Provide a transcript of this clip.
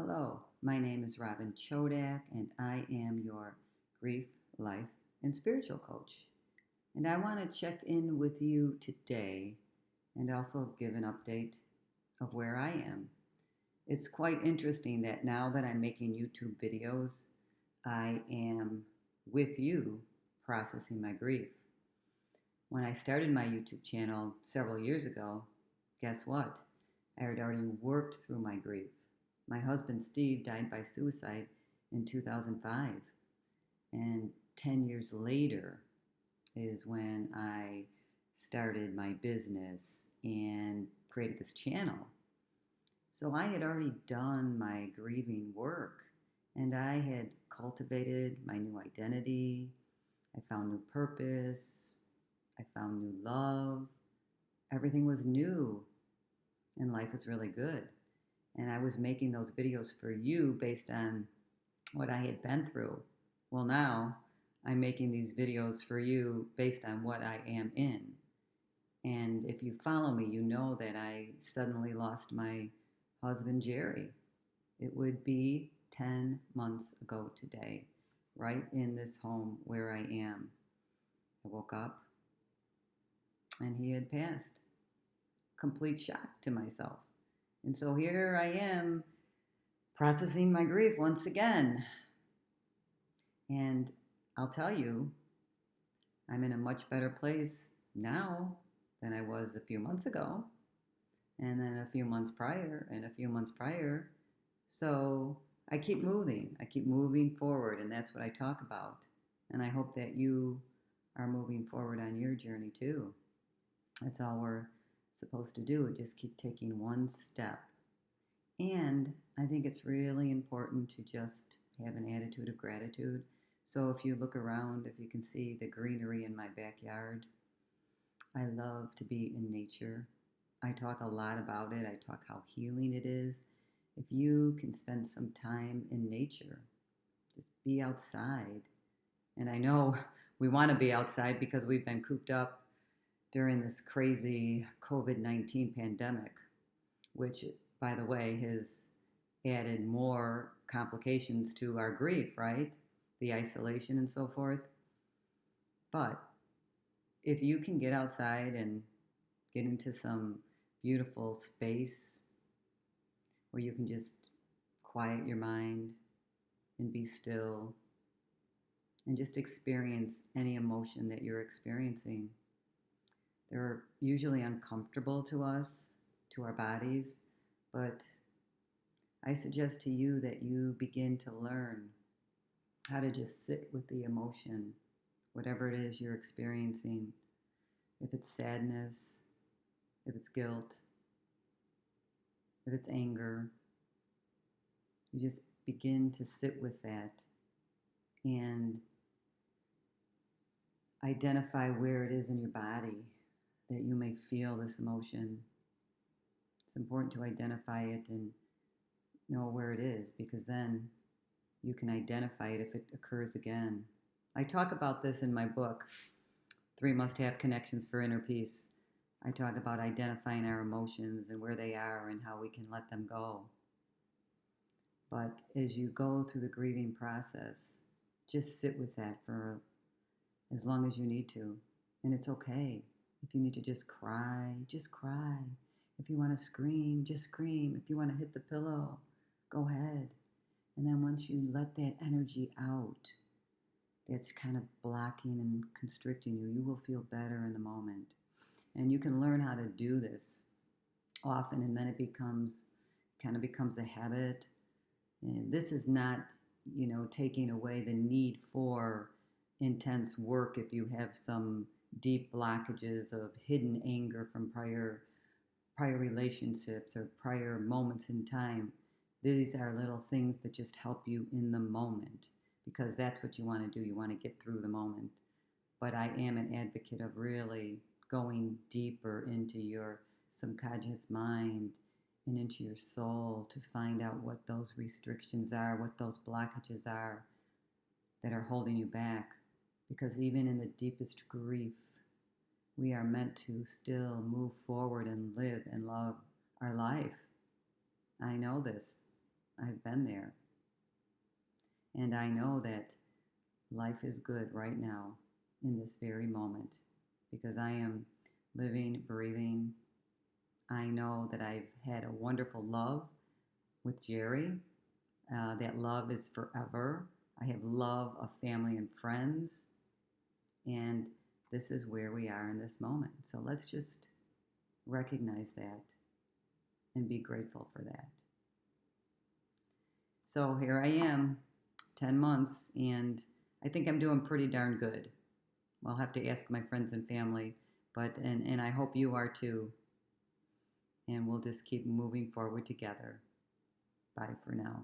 Hello, my name is Robin Chodak, and I am your grief, life, and spiritual coach. And I want to check in with you today and also give an update of where I am. It's quite interesting that now that I'm making YouTube videos, I am with you processing my grief. When I started my YouTube channel several years ago, guess what? I had already worked through my grief. My husband Steve died by suicide in 2005, and 10 years later is when I started my business and created this channel. So I had already done my grieving work, and I had cultivated my new identity. I found new purpose. I found new love. Everything was new, and life was really good. And I was making those videos for you based on what I had been through. Well, now I'm making these videos for you based on what I am in. And if you follow me, you know that I suddenly lost my husband, Jerry. It would be 10 months ago today, right in this home where I am. I woke up and he had passed. Complete shock to myself. And so here I am processing my grief once again. And I'll tell you, I'm in a much better place now than I was a few months ago, and then a few months prior, and a few months prior. So I keep moving. I keep moving forward, and that's what I talk about. And I hope that you are moving forward on your journey too. That's all we're supposed to do, just keep taking one step. And I think it's really important to just have an attitude of gratitude. So if you look around, if you can see the greenery in my backyard, I love to be in nature. I talk a lot about it. I talk how healing it is. If you can spend some time in nature, just be outside. And I know we want to be outside because we've been cooped up during this crazy COVID-19 pandemic, which, by the way, has added more complications to our grief, right? The isolation and so forth. But if you can get outside and get into some beautiful space where you can just quiet your mind and be still and just experience any emotion that you're experiencing. They're usually uncomfortable to us, to our bodies, but I suggest to you that you begin to learn how to just sit with the emotion, whatever it is you're experiencing. If it's sadness, if it's guilt, if it's anger, you just begin to sit with that and identify where it is in your body that you may feel this emotion. It's important to identify it and know where it is, because then you can identify it if it occurs again. I talk about this in my book, Three Must-Have Connections for Inner Peace. I talk about identifying our emotions and where they are and how we can let them go. But as you go through the grieving process, just sit with that for as long as you need to. And it's okay. If you need to just cry, just cry. If you want to scream, just scream. If you want to hit the pillow, go ahead. And then once you let that energy out, that's kind of blocking and constricting you, you will feel better in the moment. And you can learn how to do this often, and then it becomes a habit. And this is not, taking away the need for intense work if you have some deep blockages of hidden anger from prior relationships or prior moments in time. These are little things that just help you in the moment, because that's what you want to do. You want to get through the moment. But I am an advocate of really going deeper into your subconscious mind and into your soul to find out what those restrictions are, what those blockages are that are holding you back. Because even in the deepest grief, we are meant to still move forward and live and love our life. I know this. I've been there. And I know that life is good right now in this very moment because I am living, breathing. I know that I've had a wonderful love with Jerry. That love is forever. I have love of family and friends. And this is where we are in this moment. So let's just recognize that and be grateful for that. So here I am, 10 months, and I think I'm doing pretty darn good. I'll have to ask my friends and family, and I hope you are too. And we'll just keep moving forward together. Bye for now.